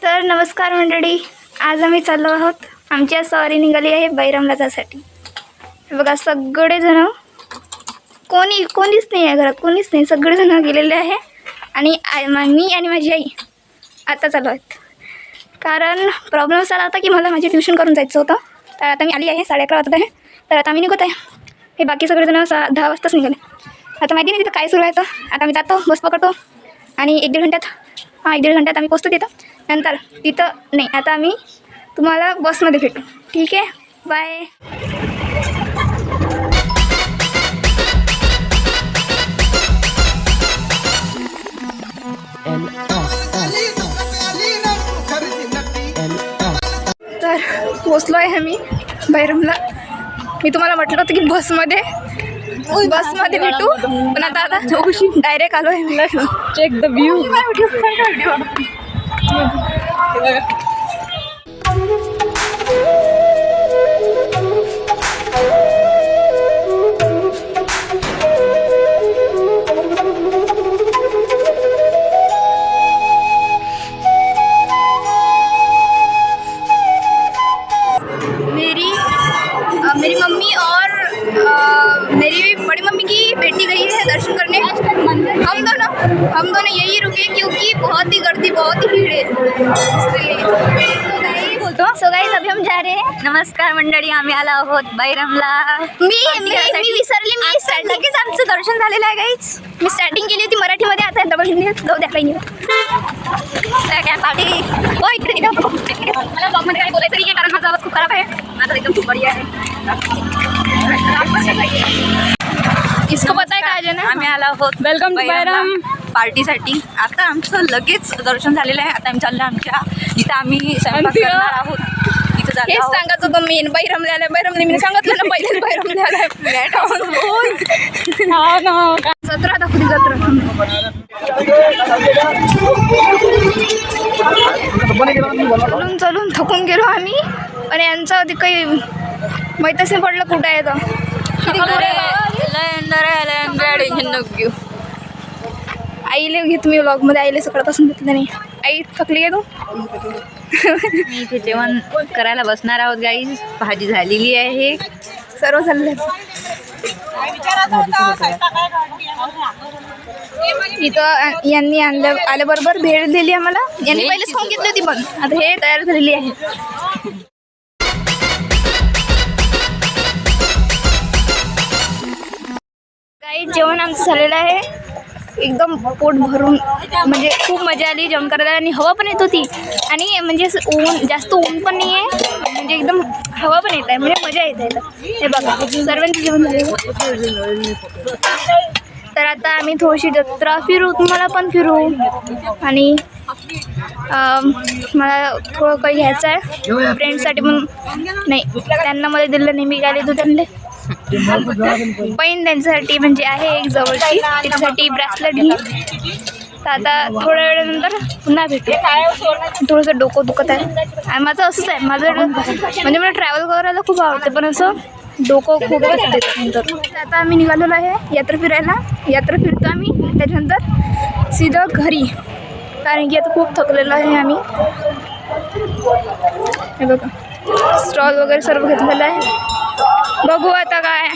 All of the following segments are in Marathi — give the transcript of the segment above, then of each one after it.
तर नमस्कार मंडळी, आज आम्ही चाललो आहोत. आमची आज सवारी निघाली आहे बैरमला जायसाठी. बघा सगळेजण, कोणीच नाही आहे घरात, कोणीच नाही, सगळेजण गेलेले आहे. आणि मी आणि माझी आई आता चालू आहेत. कारण प्रॉब्लेम असा होता की मला माझी ट्युशन करून जायचं होतं. तर आता मी आली आहे, 11:30 वाजत आहे. तर आता आम्ही निघत आहे. हे बाकी सगळेजण 10 वाजताच निघाले. आता माहिती नाही तिथं काय सुरू आहे. तर आता आम्ही जातो, बस पकडतो आणि 1-1.5 घंट्यात आम्ही पोचतो तिथं. नंतर तिथं नाही, आता आम्ही तुम्हाला बसमध्ये भेटू. ठीक आहे, बाय. तर पोचलो आहे आम्ही बैरमला. मी तुम्हाला म्हटलं होतं की बसमध्ये भेटू, पण आता डायरेक्ट आलो आहे. Check the view. मेरी मम्मी और मेरी बड़ी मम्मी की बेटी गई है दर्शन करने. हम दोनों यही रुके क्योंकि बहुत ही गर्दी, बहुत ही भीड़ है, इसलिए बोलतो. सो गाइस, अभी हम जा रहे हैं. नमस्कार मंडळी, आम्ही आलो आहोत बैरमला. मी विसरली. लगेच आमचं दर्शन झालेलं आहे गाईज. मी स्टार्टिंग केली होती मराठीमध्ये, आता डबल हिंदी जाऊ द्या. काही काय पार्टी हो इकडे. मला ब्लॉगमध्ये काही बोलायचं नाही आहे कारण माझा आवाज खूप खराब आहे. माझा एकदम खूप बढिया आहे. इसको पता है काय आहे ना, आम्ही आलो आहोत वेलकम टू बैरम पार्टीसाठी. आता आमचं लगेच दर्शन झालेलं आहे. आता आम्ही चाललो आमच्या जिथं आम्ही स्वयंपाक करणार आहोत तिथं जातो. हेच सांगत होतो मी, बैरमला आलं. बैरमने मी सांगितलं ना पहिलेच बैरमला आलं. जत्रा दाखवली, जत्रा. चलून थकून गेलो आम्ही. आणि यांचं आधी काही माहीतच नाही पडलं कुठं आहे. तर आईले घे तुम्ही व्लॉगमध्ये. आईले सकाळपासून घेतलं नाही. आई थकली आहे तू. मी इथे जेवण करायला बसणार आहोत गाईज. भाजी झालेली आहे, सर्व चालले. इथं यांनी आल्याबरोबर भेळ दिली आम्हाला. यांनी पहिलेच खाऊन घेतली होती, पण आता हे तयार झालेली आहे. काही जेवण आमचं झालेलं आहे, एकदम पोट भरून. म्हणजे खूप मजा आली जेवण करायला. आणि हवा पण येत होती. आणि म्हणजे जास्त ऊन पण नाही आहे, म्हणजे एकदम हवा पण येत आहे, म्हणजे मजा येत आहे. हे बघा सर्वांचं जेवण झालं. तर आता आम्ही थोडीशी जत्रा फिरू, तुम्हाला पण फिरू. आणि मला थोडं काही घ्यायचं आहे फ्रेंडसाठी, पण नाही त्यांना मध्ये दिलं नाही. मी काय देतो त्यांना पैन त्यांच्यासाठी, म्हणजे आहे एक जवळची, त्याच्यासाठी ब्रेसलेट घे. तर आता थोड्या वेळानंतर पुन्हा भेटू. थोडंसं डोकं दुखत आहे. आणि माझं असंच आहे, माझं म्हणजे मला ट्रॅव्हल करायला खूप आवडते, पण असं डोकं खूप असते. नंतर आता आम्ही निघालेलो आहे यात्रा फिरायला. यात्रा फिरतो आम्ही, त्याच्यानंतर सीधं घरी, कारण की आता खूप थकलेलो आहे आम्ही. हे बघा स्टॉल वगैरे सर्व घेतलेलं आहे. बघू आता काय.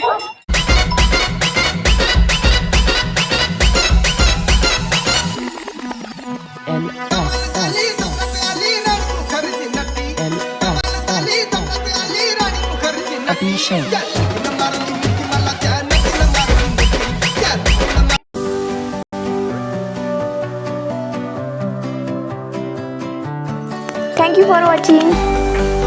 Thank you for watching.